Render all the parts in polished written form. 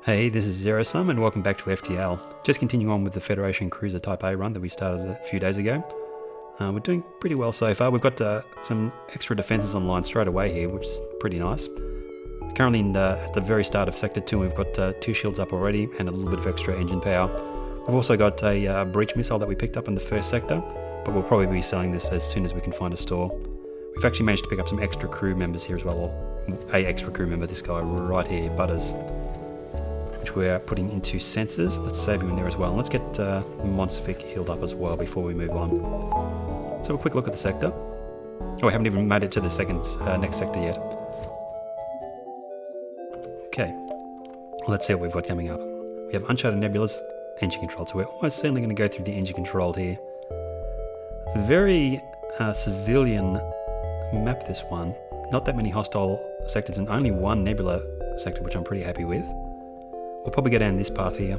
Hey, this is Zero Sum and welcome back to FTL. Just continuing on with the Federation Cruiser Type A run that we started a few days ago. We're doing pretty well so far. We've got some extra defences online straight away here, which is pretty nice. Currently at the very start of Sector 2, we've got 2 shields up already and a little bit of extra engine power. We've also got a breach missile that we picked up in the first sector, but we'll probably be selling this as soon as we can find a store. We've actually managed to pick up some extra crew members here as well, or a extra crew member, this guy right here, Butters, which we're putting into sensors. Let's save him in there as well. And let's get Monsfic healed up as well before we move on. Let's have a quick look at the sector. Oh, we haven't even made it to the next sector yet. Okay, let's see what we've got coming up. We have Uncharted Nebula's engine control, so we're almost certainly going to go through the engine control here. Very civilian map, this one. Not that many hostile sectors and only one Nebula sector, which I'm pretty happy with. We'll probably go down this path here,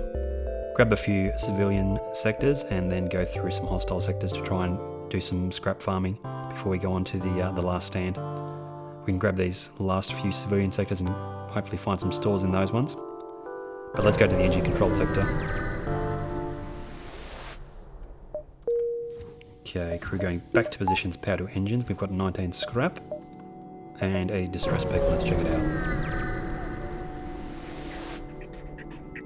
grab a few civilian sectors and then go through some hostile sectors to try and do some scrap farming before we go on to the last stand. We can grab these last few civilian sectors and hopefully find some stores in those ones. But let's go to the engine controlled sector. Okay, crew going back to positions, power to engines. We've got 19 scrap and a distress beacon. Let's check it out.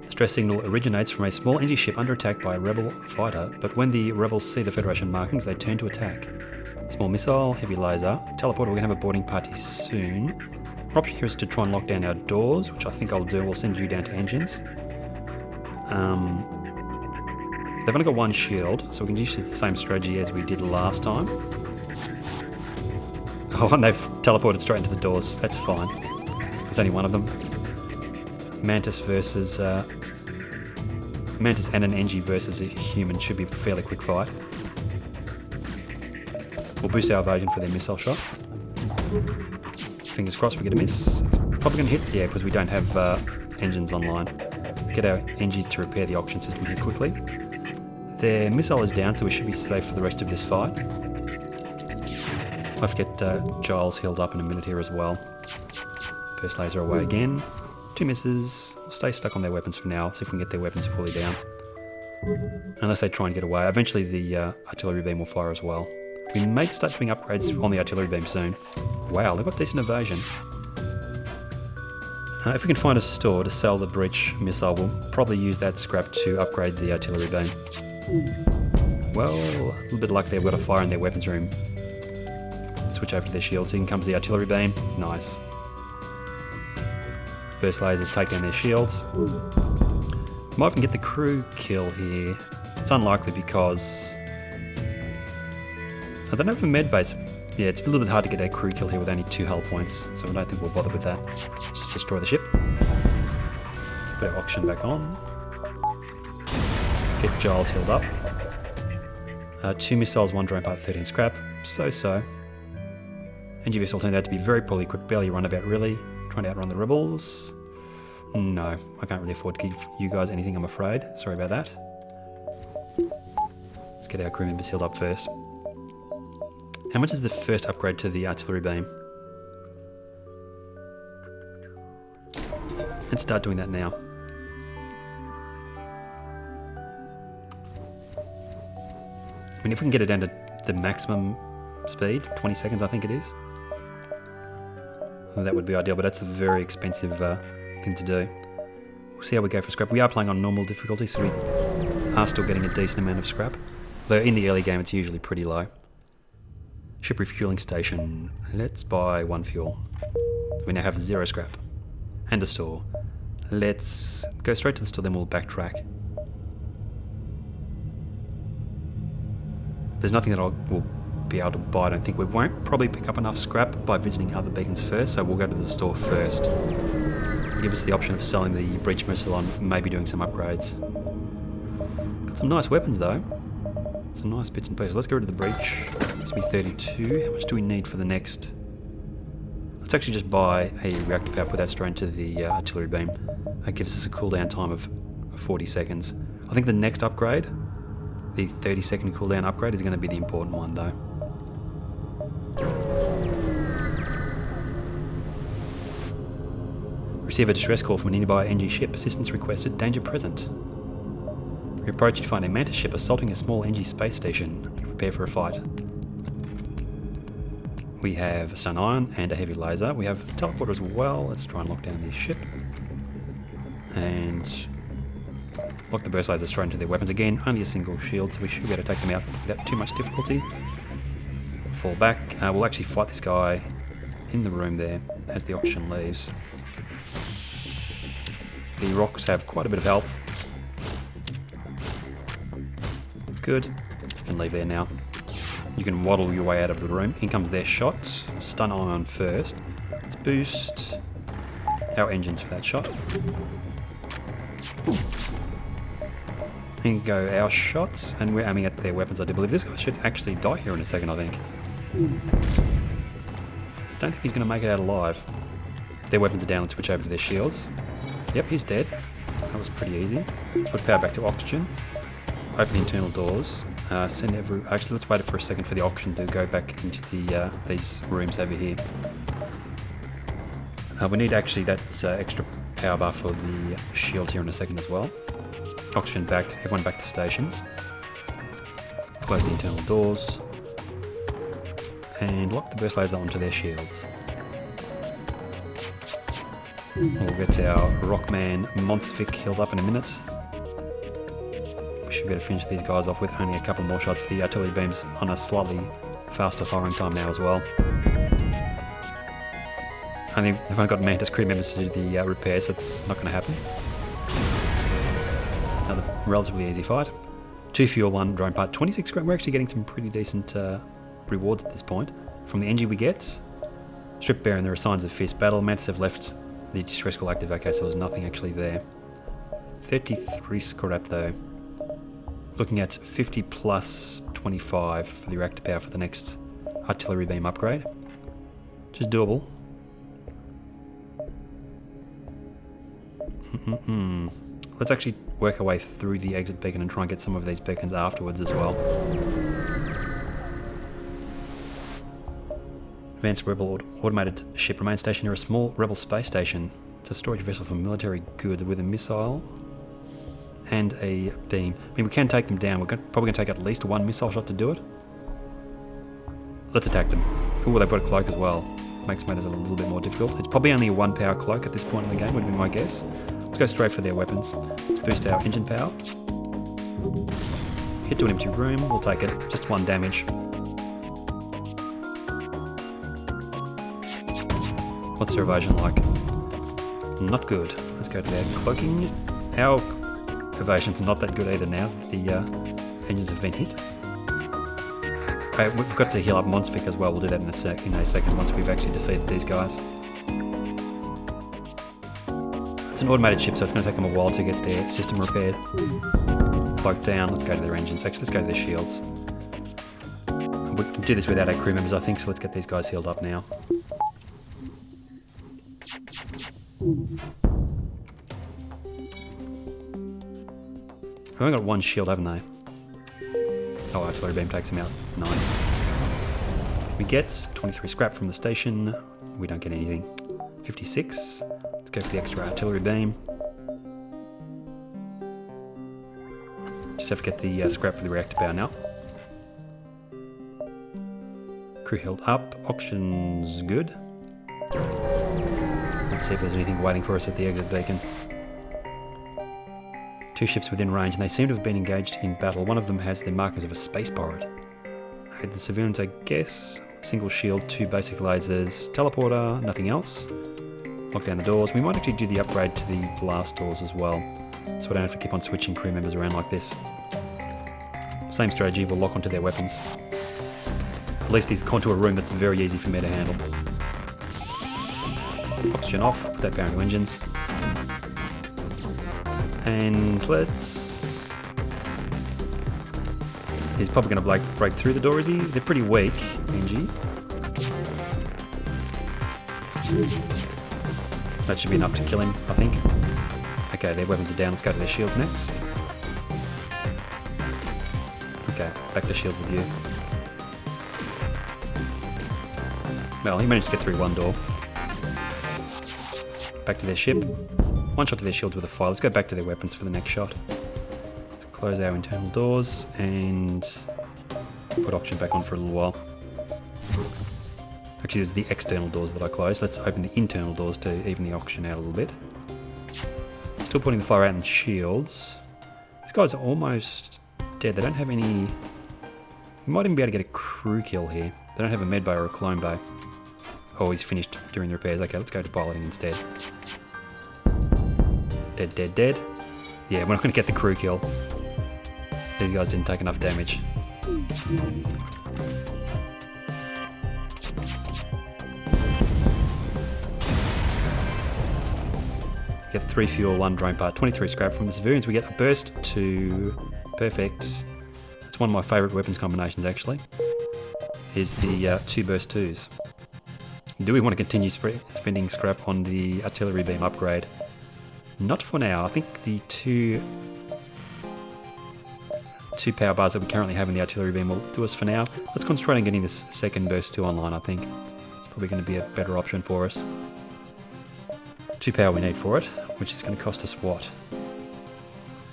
Distress signal originates from a small energy ship under attack by a rebel fighter, but when the rebels see the Federation markings, they turn to attack. Small missile, heavy laser, teleporter. We're going to have a boarding party soon. Our option here is to try and lock down our doors, which I think I'll do. We'll send you down to engines. They've only got one shield, so we can use the same strategy as we did last time. Oh, and they've teleported straight into the doors. That's fine. There's only one of them. Mantis versus Mantis and an Engie versus a human should be a fairly quick fight. We'll boost our evasion for their missile shot. Fingers crossed we get a miss. It's probably going to hit, yeah, because we don't have engines online. Get our Engies to repair the oxygen system here quickly. Their missile is down, so we should be safe for the rest of this fight. I'll have to get Giles healed up in a minute here as well. First laser away again. 2 misses. We'll stay stuck on their weapons for now, see if we can get their weapons fully down. Unless they try and get away. Eventually the artillery beam will fire as well. We may start doing upgrades on the artillery beam soon. Wow, they've got decent evasion. If we can find a store to sell the breach missile, we'll probably use that scrap to upgrade the artillery beam. Well, a little bit of luck there, we've got a fire in their weapons room. Switch over to their shields. In comes the artillery beam. Nice. Burst lasers take down their shields. Might even get the crew kill here. It's unlikely because I don't have a med base. Yeah, it's a little bit hard to get a crew kill here with only 2 hull points, so I don't think we'll bother with that. Just destroy the ship. Put our oxygen back on. Get Giles healed up. 2 missiles, 1 drone part, 13 scrap. So. Engie vessel turned out to be very poorly equipped, barely run about really. Trying to outrun the rebels. No, I can't really afford to give you guys anything, I'm afraid. Sorry about that. Let's get our crew members healed up first. How much is the first upgrade to the artillery beam? Let's start doing that now. I mean, if we can get it down to the maximum speed, 20 seconds I think it is, that would be ideal, but that's a very expensive thing to do. We'll see how we go for scrap. We are playing on normal difficulty, so we are still getting a decent amount of scrap. Though in the early game it's usually pretty low. Ship refueling station. Let's buy 1 fuel. We now have 0 scrap. And a store. Let's go straight to the store, then we'll backtrack. There's nothing that we'll be able to buy, I don't think. We won't probably pick up enough scrap by visiting other beacons first, so we'll go to the store first. Give us the option of selling the breach missile and maybe doing some upgrades. Got some nice weapons though. Some nice bits and pieces. Let's get rid of the breach. It's be 32. How much do we need for the next? Let's actually just buy a reactor power, put that straight into the artillery beam. That gives us a cooldown time of 40 seconds. I think the next upgrade, the 30-second cooldown upgrade, is going to be the important one though. Receive a distress call from a nearby NG ship. Assistance requested. Danger present. We approach to find a Mantis ship assaulting a small NG space station. Prepare for a fight. We have stun iron and a heavy laser. We have teleporter as well. Let's try and lock down this ship. And lock the burst lasers straight into their weapons. Again, only a single shield, so we should be able to take them out without too much difficulty. Fall back. We'll actually fight this guy in the room there as the oxygen leaves. The rocks have quite a bit of health. Good. You can leave there now. You can waddle your way out of the room. In comes their shots. Stun ion first. Let's boost our engines for that shot. And go our shots, and we're aiming at their weapons, I do believe. This guy should actually die here in a second, I think. Don't think he's going to make it out alive. Their weapons are down. Let's switch over to their shields. Yep, he's dead. That was pretty easy. Let's put power back to oxygen. Open the internal doors. Actually, let's wait for a second for the oxygen to go back into the these rooms over here. We need actually that extra power bar for the shields here in a second as well. Oxygen back, everyone back to stations. Close the internal doors. And lock the burst laser onto their shields. We'll get our Rockman Monsific healed up in a minute. We should be able to finish these guys off with only a couple more shots. The artillery beam's on a slightly faster firing time now as well. I think they've only got Mantis crew members to do the repairs, so that's not going to happen. Another relatively easy fight. 2 fuel, 1 drone part, 26 scrap. We're actually getting some pretty decent rewards at this point. From the NG we get Strip Bear, and there are signs of fierce battle. Mantis have left the distress call active. Okay, so there's nothing actually there. 33 scrap though. Looking at 50 plus 25 for the reactor power for the next artillery beam upgrade. Which is doable. Let's actually work our way through the exit beacon and try and get some of these beacons afterwards as well. Advanced Rebel automated ship remains stationed near a small Rebel space station. It's a storage vessel for military goods with a missile and a beam. I mean, we can take them down. We're probably going to take at least 1 missile shot to do it. Let's attack them. Ooh, they've got a cloak as well. Makes matters a little bit more difficult. It's probably only a 1 power cloak at this point in the game, would be my guess. Let's go straight for their weapons. Let's boost our engine power. Hit to an empty room. We'll take it. Just 1 damage. What's their evasion like? Not good. Let's go to their cloaking. Our evasion's not that good either now. The engines have been hit. Okay, we've got to heal up Monsfic as well. We'll do that in a second once we've actually defeated these guys. It's an automated ship, so it's going to take them a while to get their system repaired. Cloak down. Let's go to their engines. Actually, let's go to their shields. We can do this without our crew members, I think, so let's get these guys healed up now. I've only got 1 shield, haven't I? Oh, artillery beam takes him out. Nice. We get 23 scrap from the station. We don't get anything. 56. Let's go for the extra artillery beam. Just have to get the scrap for the reactor power now. Crew healed up. Oxygen's good. Let's see if there's anything waiting for us at the exit beacon. 2 ships within range, and they seem to have been engaged in battle. One of them has the markings of a space pirate. The civilians, I guess. Single shield, 2 basic lasers, teleporter, nothing else. Lock down the doors. We might actually do the upgrade to the blast doors as well, so we don't have to keep on switching crew members around like this. Same strategy, we'll lock onto their weapons. At least he's gone to a room that's very easy for me to handle. Oxygen off, put that power into engines. And let's... He's probably going to break through the door, is he? They're pretty weak, NG. That should be enough to kill him, I think. Okay, their weapons are down. Let's go to their shields next. Okay, back to shield with you. Well, he managed to get through 1 door. back to their ship. One shot to their shields with a fire. Let's go back to their weapons for the next shot. Let's close our internal doors and put oxygen back on for a little while. Actually, it's the external doors that I closed. Let's open the internal doors to even the oxygen out a little bit. Still putting the fire out in shields. These guys are almost dead. They don't have any... We might even be able to get a crew kill here. They don't have a med bay or a clone bay. Oh, he's finished during the repairs. Okay, let's go to piloting instead. Dead, dead, dead. Yeah, we're not going to get the crew kill. These guys didn't take enough damage. Get 3 fuel, 1 drone part, 23 scrap. From the civilians we get a burst 2. Perfect. That's one of my favourite weapons combinations actually. Is the 2 burst 2s. Do we want to continue spending scrap on the artillery beam upgrade? Not for now. I think the two power bars that we currently have in the artillery beam will do us for now. Let's concentrate on getting this second burst 2 online, I think. It's probably going to be a better option for us. 2 power we need for it, which is going to cost us what?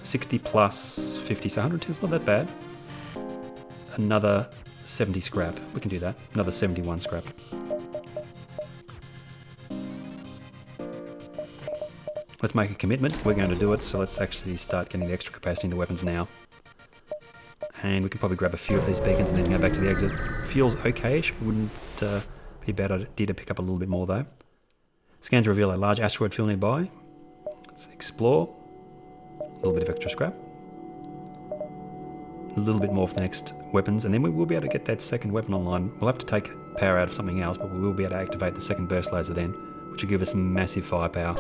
60 plus 50, so 110 is not that bad. Another 70 scrap. We can do that. Another 71 scrap. Let's make a commitment. We're going to do it, so let's actually start getting the extra capacity in the weapons now. And we can probably grab a few of these beacons and then go back to the exit. Feels okay-ish. Wouldn't be a bad idea to pick up a little bit more though. Scans reveal a large asteroid field nearby. Let's explore. A little bit of extra scrap. A little bit more for the next weapons, and then we will be able to get that second weapon online. We'll have to take power out of something else, but we will be able to activate the second burst laser then, which will give us massive firepower.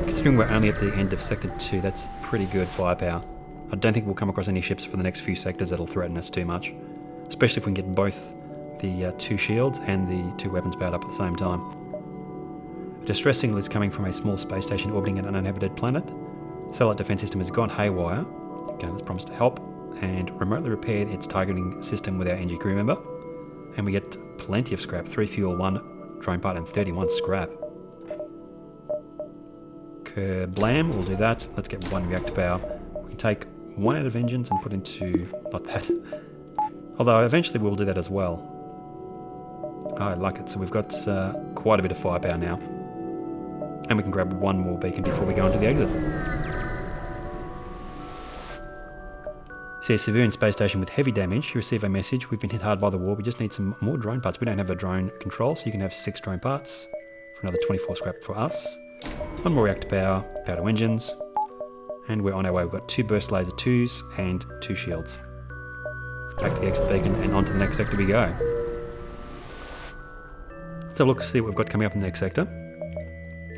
Considering we're only at the end of Sector 2, that's pretty good firepower. I don't think we'll come across any ships for the next few sectors that'll threaten us too much. Especially if we can get both the 2 shields and the 2 weapons powered up at the same time. A distress signal is coming from a small space station orbiting an uninhabited planet. Satellite defense system has gone haywire. Okay, let's promise to help. And remotely repaired its targeting system with our NG crew member. And we get plenty of scrap. 3 fuel, 1 drone part and 31 scrap. Kerblam, we'll do that. Let's get 1 reactor power. We can take 1 out of engines and put into... not that. Although eventually we'll do that as well. I like it. So we've got quite a bit of firepower now. And we can grab 1 more beacon before we go into the exit. See a civilian space station with heavy damage. You receive a message. We've been hit hard by the war. We just need some more drone parts. We don't have a drone control, so you can have 6 drone parts for another 24 scrap for us. 1 more reactor power, power to engines, and we're on our way. We've got 2 burst laser 2s and 2 shields. Back to the exit beacon and on to the next sector we go. Let's have a look, see what we've got coming up in the next sector.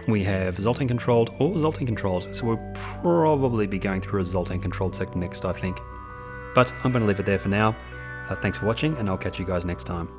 We have Zoltan controlled or Zoltan controlled, so we'll probably be going through a Zoltan controlled sector next, I think. But I'm going to leave it there for now. Thanks for watching, and I'll catch you guys next time.